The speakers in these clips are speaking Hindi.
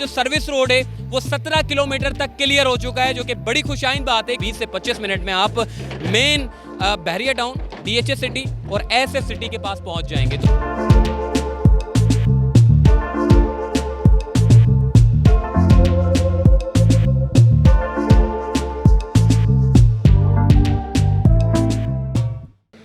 जो सर्विस रोड है वो 17 किलोमीटर तक क्लियर हो चुका है, जो कि बड़ी खुशाइन बात है। 20 से 25 मिनट में आप मेन बहरिया टाउन, DHA सिटी और SF सिटी के पास पहुंच जाएंगे।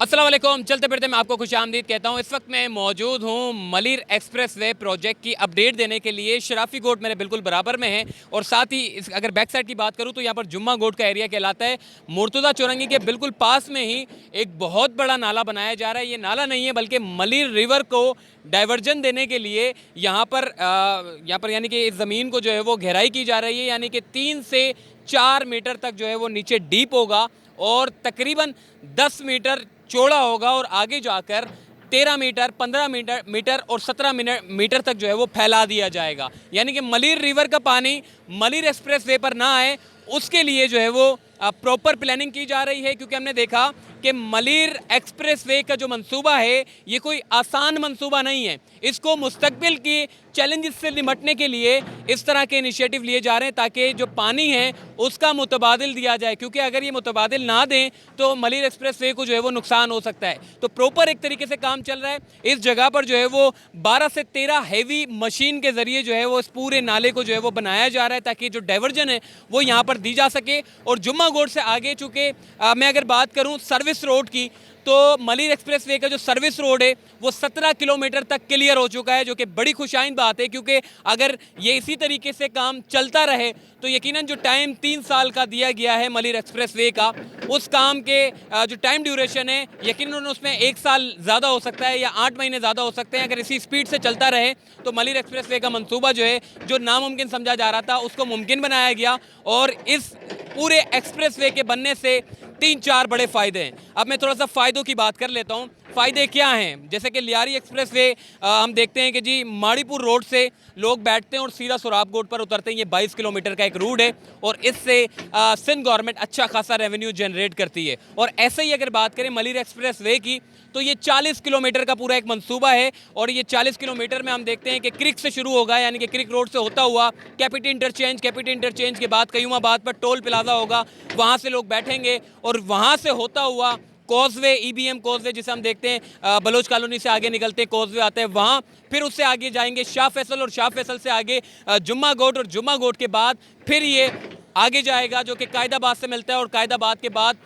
अस्सलाम वालेकुम, चलते फिरते मैं आपको खुशामदीद कहता हूँ। इस वक्त मैं मौजूद हूँ मलिर एक्सप्रेस वे प्रोजेक्ट की अपडेट देने के लिए। शराफी गोट मेरे बिल्कुल बराबर में है और साथ ही अगर बैक साइड की बात करूँ तो यहाँ पर जुम्मा गोट का एरिया कहलाता है। मुर्तज़ा चौरंगी के बिल्कुल पास में ही एक बहुत बड़ा नाला बनाया जा रहा है। ये नाला नहीं है बल्कि मलिर रिवर को डाइवर्जन देने के लिए यहाँ पर यानी कि इस ज़मीन को जो है वो गहराई की जा रही है, यानी कि 3 से 4 मीटर तक जो है वो नीचे डीप होगा और तकरीबन 10 मीटर चौड़ा होगा और आगे जाकर 13 मीटर, 15 मीटर और 17 मीटर तक जो है वो फैला दिया जाएगा। यानी कि मलिर रिवर का पानी मलिर एक्सप्रेस वे पर ना आए, उसके लिए जो है वो प्रॉपर प्लानिंग की जा रही है। क्योंकि हमने देखा कि मलिर एक्सप्रेस वे का जो मंसूबा है ये कोई आसान मंसूबा नहीं है। इसको मुस्तकबिल की चैलेंजेस से निपटने के लिए इस तरह के इनिशिएटिव लिए जा रहे हैं ताकि जो पानी है उसका मुतबादिल दिया जाए, क्योंकि अगर ये मुतबादिल ना दें तो मलिर एक्सप्रेस वे को जो है वो नुकसान हो सकता है। तो प्रॉपर एक तरीके से काम चल रहा है। इस जगह पर जो है वो 12 से 13 हैवी मशीन के ज़रिए जो है वो इस पूरे नाले को जो है वो बनाया जा रहा है ताकि जो डाइवर्जन है वो यहाँ पर दी जा सके। और जुम्मा गोट से आगे चूँकि मैं अगर बात करूँ सर्विस रोड की, तो मलिर एक्सप्रेस वे का जो सर्विस रोड है वो 17 किलोमीटर तक क्लियर हो चुका है, जो कि बड़ी खुशाइन बात है। क्योंकि अगर ये इसी तरीके से काम चलता रहे तो यकीनन जो टाइम 3 साल का दिया गया है मलिर एक्सप्रेस वे का, उस काम के जो टाइम ड्यूरेशन है यकीनन उसमें 1 साल ज़्यादा हो सकता है या 8 महीने ज़्यादा हो सकते हैं। अगर इसी स्पीड से चलता रहे तो मलिर एक्सप्रेस वे का मंसूबा जो है, जो नामुमकिन समझा जा रहा था, उसको मुमकिन बनाया गया। और इस पूरे एक्सप्रेस वे के बनने से 3-4 बड़े फ़ायदे हैं। अब मैं थोड़ा सा फ़ायदों की बात कर लेता हूँ। फ़ायदे क्या हैं? जैसे कि लियारी एक्सप्रेस वे हम देखते हैं कि जी माड़ीपुर रोड से लोग बैठते हैं और सीधा सोराब गोट पर उतरते हैं। ये 22 किलोमीटर का एक रूट है और इससे सिंध गवर्नमेंट अच्छा खासा रेवेन्यू जनरेट करती है। और ऐसे ही अगर बात करें मलिर एक्सप्रेस वे की, तो ये 40 किलोमीटर का पूरा एक मंसूबा है और ये 40 किलोमीटर में हम देखते हैं कि क्रिक से शुरू होगा, यानी कि क्रिक रोड से होता हुआ कैपिटी इंटरचेंज के बाद कयूमाबाद पर टोल प्लाजा होगा, वहाँ से लोग बैठेंगे और वहाँ से होता हुआ कॉजवे, EBM कॉजवे जिसे हम देखते हैं बलोच कॉलोनी से आगे निकलते हैं कॉजवे आता है वहाँ, फिर उससे आगे जाएंगे शाह फैसल और शाह फैसल से आगे जुम्मा गोट और जुम्मा गोट के बाद फिर ये आगे जाएगा जो कि कायदाबाद से मिलता है और कायदाबाद के बाद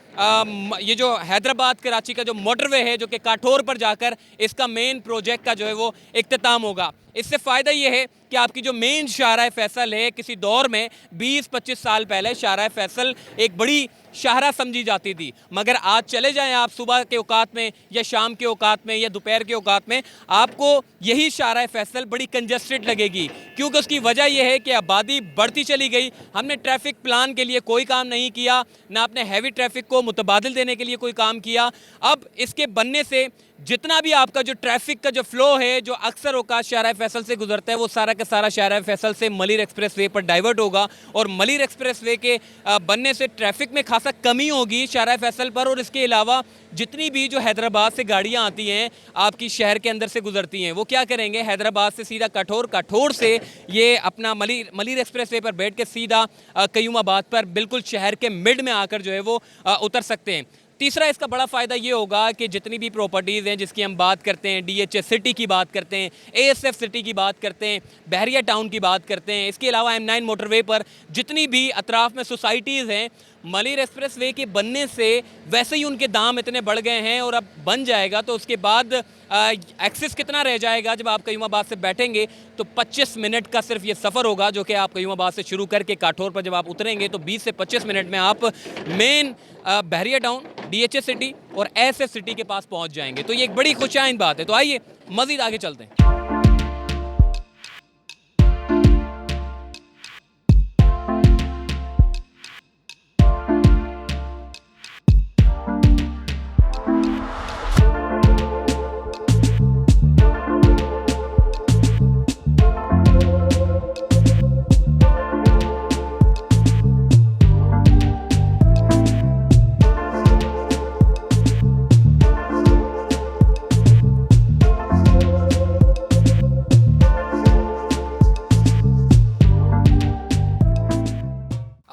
ये जो हैदराबाद कराची का जो मोटरवे है जो कि काठोर पर जाकर इसका मेन प्रोजेक्ट का जो है वो इख्तिताम होगा। इससे फ़ायदा ये है कि आपकी जो मेन शाहराह फैसल है, किसी दौर में 20-25 साल पहले शाहराह फैसल एक बड़ी शाहरा समझी जाती थी, मगर आज चले जाएं आप सुबह के औकात में या शाम के औकात में या दोपहर के औकात में, आपको यही शाहराह फैसल बड़ी कंजस्टेड लगेगी। क्योंकि उसकी वजह यह है कि आबादी बढ़ती चली गई। हमने ट्रैफिक प्लान के लिए कोई काम नहीं किया, ना अपने हैवी ट्रैफिक को मुतबादिल देने के लिए कोई काम किया। अब इसके बनने से जितना भी आपका जो ट्रैफिक का जो फ्लो है जो अक्सर औकात शाहराह फैसल से गुजरता है वो सारा का सारा शाहराह फैसल से मलिर एक्सप्रेस वे पर डाइवर्ट होगा और मलिर एक्सप्रेस वे के बनने से ट्रैफिक में खासा कमी होगी शाहराह फैसल पर। और इसके अलावा जितनी भी जो हैदराबाद से गाड़ियाँ आती हैं आपकी शहर के अंदर से गुजरती हैं, वो क्या करेंगे, हैदराबाद से सीधा काठोर से ये अपना मलिर एक्सप्रेस वे पर बैठ के सीधा कयूमाबाद पर बिल्कुल शहर के मिड में आकर जो है वो उतर सकते हैं। तीसरा इसका बड़ा फ़ायदा ये होगा कि जितनी भी प्रॉपर्टीज़ हैं जिसकी हम बात करते हैं, DHA सिटी की बात करते हैं, ASF सिटी की बात करते हैं, बहरिया टाउन की बात करते हैं, इसके अलावा M9 मोटरवे पर जितनी भी अतराफ़ में सोसाइटीज़ हैं, मलिर एक्सप्रेस वे के बनने से वैसे ही उनके दाम इतने बढ़ गए हैं और अब बन जाएगा तो उसके बाद एक्सेस कितना रह जाएगा। जब आप कयूमाबाद से बैठेंगे तो 25 मिनट का सिर्फ ये सफ़र होगा जो कि आप कयूमाबाद से शुरू करके काठोर पर जब आप उतरेंगे तो 20 से 25 मिनट में आप मेन बहरिया टाउन, DHA सिटी और SF सिटी के पास पहुंच जाएंगे। तो ये एक बड़ी खुशाइन बात है। तो आइए मज़ीद आगे चलते हैं।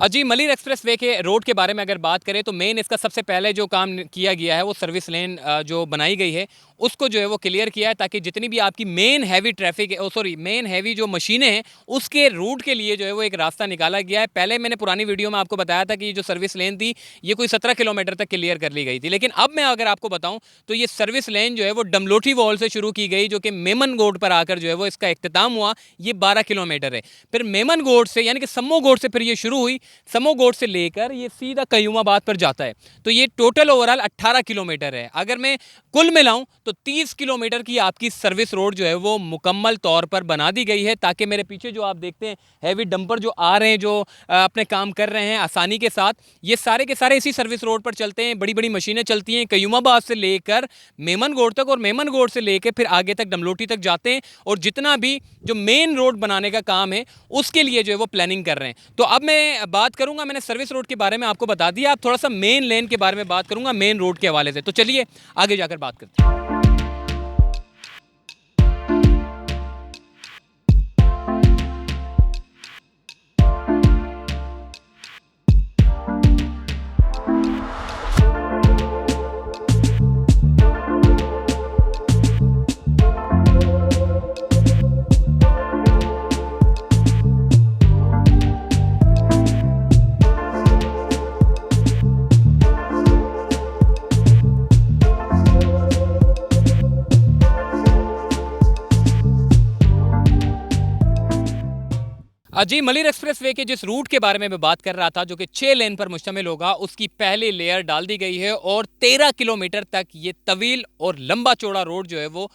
जी, मलिर एक्सप्रेस वे के रोड के बारे में अगर बात करें तो मेन इसका सबसे पहले जो काम किया गया है वो सर्विस लेन जो बनाई गई है उसको जो है वो क्लियर किया है, ताकि जितनी भी आपकी मेन हैवी ट्रैफिक है, सॉरी मेन हैवी जो मशीनें हैं उसके रूट के लिए जो है वो एक रास्ता निकाला गया है। पहले मैंने पुरानी वीडियो में आपको बताया था कि ये जो सर्विस लेन थी ये कोई 17 किलोमीटर तक क्लियर कर ली गई थी, लेकिन अब मैं अगर आपको बताऊं तो ये सर्विस लेन जो है वो डमलोठी वॉल से शुरू की गई, जो कि मेमन गोड पर आकर जो है वो इसका इख्तिताम हुआ। ये 12 किलोमीटर है। फिर मेमन गोड से यानी कि सम्मो गोड से फिर ये शुरू हुई, समो गोड से लेकर ये सीधा कयूमाबाद पर जाता है। तो ये टोटल ओवरऑल 18 किलोमीटर है। अगर मैं कुल मिलाऊं तो 30 किलोमीटर की आपकी सर्विस रोड जो है वो मुकम्मल तौर पर बना दी गई है, ताकि मेरे पीछे जो आप देखते हैं हैवी डंपर जो आ रहे हैं, जो अपने काम कर रहे हैं आसानी के साथ, ये सारे के सारे इसी सर्विस रोड पर चलते हैं। बड़ी बड़ी मशीनें चलती हैं कयूमाबाद से लेकर मेमन गोड तक, और मेमन गोड से लेकर फिर आगे तक डमलोटी तक जाते हैं। और जितना भी जो मेन रोड बनाने का काम है उसके लिए जो है वो प्लानिंग कर रहे हैं। तो अब मैं बात करूंगा, मैंने सर्विस रोड के बारे में आपको बता दिया, आप थोड़ा सा मेन लेन के बारे में बात करूंगा, मेन रोड के हवाले से। तो चलिए आगे जाकर बात करते हैं। जी, मलिर एक्सप्रेस वे के जिस रूट के बारे में मैं बात कर रहा था, जो कि 6 लेन पर मुश्तमिल होगा, उसकी पहली लेयर डाल दी गई है और 13 किलोमीटर तक ये तवील और लंबा चौड़ा रोड जो है वो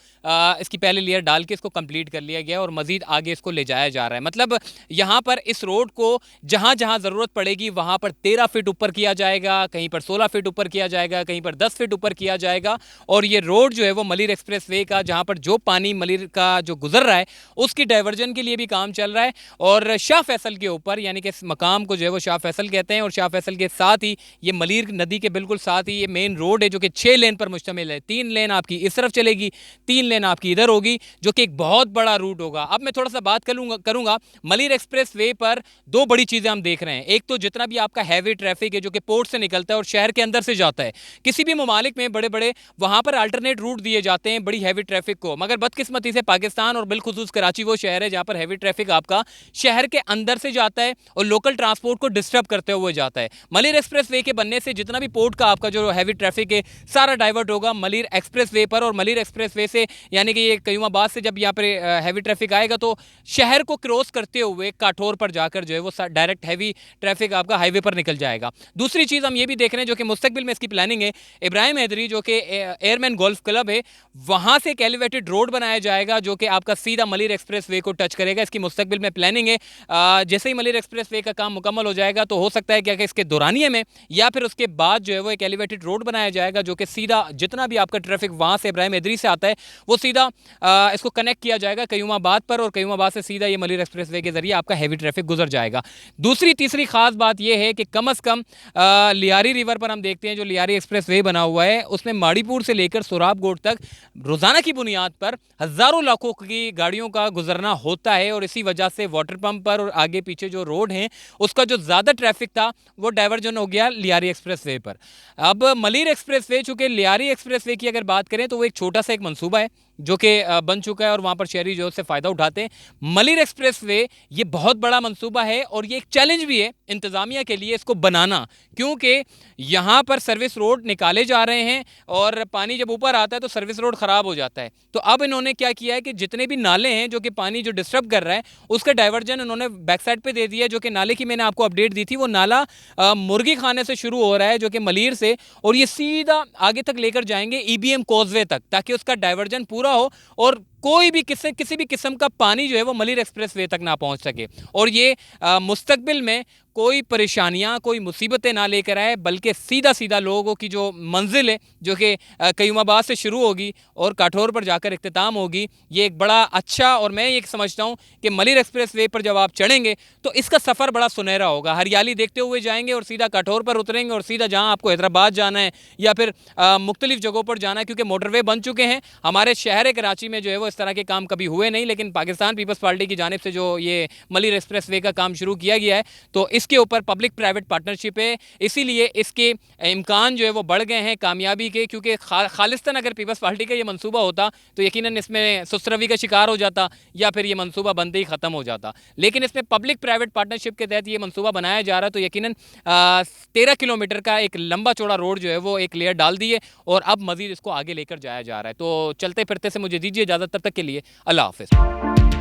इसकी पहली लेयर डाल के इसको कंप्लीट कर लिया गया और मजीद आगे इसको ले जाया जा रहा है। मतलब यहाँ पर इस रोड को जहाँ जहाँ ज़रूरत पड़ेगी वहाँ पर 13 फीट ऊपर किया जाएगा, कहीं पर 16 फीट ऊपर किया जाएगा, कहीं पर 10 फीट ऊपर किया जाएगा। और ये रोड जो है वो मलिर एक्सप्रेस वे का, जहाँ पर जो पानी मलिर का जो गुजर रहा है उसकी डाइवर्जन के लिए भी काम चल रहा है। और शाह फैसल के ऊपर, यानी कि इस मकाम को जो है वो शाह फैसल कहते हैं, और शाह फैसल के साथ ही ये मलिर नदी के बिल्कुल साथ ही ये मेन रोड है, जो कि 6 लेन पर मुश्तमिल है। 3 लेन आपकी इस तरफ चलेगी, 3 लेन आपकी इधर होगी, जो कि एक बहुत बड़ा रूट होगा। अब मैं थोड़ा सा बात करूंगा मलिर एक्सप्रेस वे पर 2 बड़ी चीज़ें हम देख रहे हैं। एक तो जितना भी आपका हैवी ट्रैफिक है जो कि पोर्ट से निकलता है और शहर के अंदर से जाता है, किसी भी ममालिक में बड़े बड़े वहाँ पर अल्टरनेट रूट दिए जाते हैं बड़ी हैवी ट्रैफिक को, मगर बदकिस्मती से पाकिस्तान और बिलखुसूस कराची वो शहर है जहाँ पर हैवी ट्रैफिक आपका शहर के अंदर से जाता है और लोकल ट्रांसपोर्ट को डिस्टर्ब करते हुए जाता है। मलिर एक्सप्रेस वे के बनने से जितना भी पोर्ट का आपका जो हैवी ट्रैफिक है सारा डाइवर्ट होगा मलिर एक्सप्रेस वे पर। और मलिर एक्सप्रेस वे से यानी कि ये कयूमाबाद से जब यहाँ पर हैवी ट्रैफिक आएगा तो शहर को क्रॉस करते हुए काठौर पर जाकर जो है वो डायरेक्ट हैवी ट्रैफिक आपका हाईवे पर निकल जाएगा। दूसरी चीज़ हम ये भी देख रहे हैं जो कि मुस्तकबिल में इसकी प्लानिंग है, इब्राहिम हैदरी जो कि एयरमैन गोल्फ क्लब है, वहाँ से एक एलिवेटेड रोड बनाया जाएगा जो कि आपका सीधा मलिर एक्सप्रेस वे को टच करेगा। इसकी मुस्तकबिल में प्लानिंग है। जैसे ही मलिर एक्सप्रेस वे का काम मुकम्मल हो जाएगा तो हो सकता है कि इसके दौरानिए में या फिर उसके बाद जो है वो एक एलिवेटेड रोड बनाया जाएगा जो कि सीधा जितना भी आपका ट्रैफिक वहाँ से इब्राहिम हैदरी से आता है वो सीधा इसको कनेक्ट किया जाएगा कयूमाबाद पर, और कयूमाबाद से सीधा ये मलिर एक्सप्रेस वे के जरिए आपका हैवी ट्रैफिक गुजर जाएगा। दूसरी तीसरी खास बात यह है कि कम से कम लियारी रिवर पर हम देखते हैं जो लियारी एक्सप्रेस वे बना हुआ है उसमें माड़ीपुर से लेकर सोराबगोट तक रोजाना की बुनियाद पर हजारों लाखों की गाड़ियों का गुजरना होता है, और इसी वजह से वाटर पंप पर और आगे पीछे जो रोड हैं उसका जो ज़्यादा ट्रैफिक था वो डाइवर्जन हो गया लियारी एक्सप्रेस वे पर। अब मलिर एक्सप्रेस वे, चूँकि लियारी एक्सप्रेस वे की अगर बात करें तो वो एक छोटा सा एक मंसूबा है जो कि बन चुका है और वहाँ पर शहरी जो से फ़ायदा उठाते हैं। मलिर एक्सप्रेस वे ये बहुत बड़ा मंसूबा है और ये एक चैलेंज भी है इंतज़ामिया के लिए इसको बनाना, क्योंकि यहाँ पर सर्विस रोड निकाले जा रहे हैं और पानी जब ऊपर आता है तो सर्विस रोड ख़राब हो जाता है। तो अब इन्होंने क्या किया है कि जितने भी नाले हैं जो कि पानी जो डिस्टर्ब कर रहा है उसका डाइवर्जन इन्होंने बैक साइड पर दे दिया है। जो कि नाले की मैंने आपको अपडेट दी थी, वो नाला मुर्गी खाने से शुरू हो रहा है जो कि मलिर से, और ये सीधा आगे तक लेकर जाएंगे EBM कॉजवे तक, ताकि उसका डाइवर्जन पूरा हो और कोई भी किसी भी किस्म का पानी जो है वो मलिर एक्सप्रेस वे तक ना पहुंच सके, और ये मुस्तकबिल में कोई परेशानियां कोई मुसीबतें ना लेकर आए, बल्कि सीधा सीधा लोगों की जो मंजिल है जो कि कयूमाबाद से शुरू होगी और काठौर पर जाकर इख्तिताम होगी, ये एक बड़ा अच्छा, और मैं ये समझता हूँ कि मलिर एक्सप्रेस वे पर जब आप चढ़ेंगे तो इसका सफ़र बड़ा सुनहरा होगा। हरियाली देखते हुए जाएंगे और सीधा काठौर पर उतरेंगे और सीधा जहाँ आपको हैदराबाद जाना है या फिर मुख्तलिफ जगहों पर जाना है, क्योंकि मोटरवे बन चुके हैं हमारे शहर कराची में जो है वो इस तरह के काम कभी हुए नहीं, लेकिन पाकिस्तान पीपल्स पार्टी की जानिब से जो ये मलिर एक्सप्रेस वे का काम शुरू किया गया है तो इसके ऊपर पब्लिक प्राइवेट पार्टनरशिप है, इसीलिए इसके इम्कान जो है वो बढ़ गए हैं कामयाबी के, क्योंकि खालिस्तान अगर पीपल्स पार्टी का ये मंसूबा होता तो यकीनन इसमें सुस्तरवी का शिकार हो जाता या फिर ये मंसूबा बनते ही ख़त्म हो जाता। लेकिन इसमें पब्लिक प्राइवेट पार्टनरशिप के तहत ये मंसूबा बनाया जा रहा है, तो यकीनन 13 किलोमीटर का एक लंबा चौड़ा रोड जो है वो एक लेयर डाल दी है और अब मज़ीद इसको आगे लेकर जाया जा रहा है। तो चलते फिरते से मुझे दीजिए इजाज़त, तब तक के लिए अल्लाह हाफ़िज़।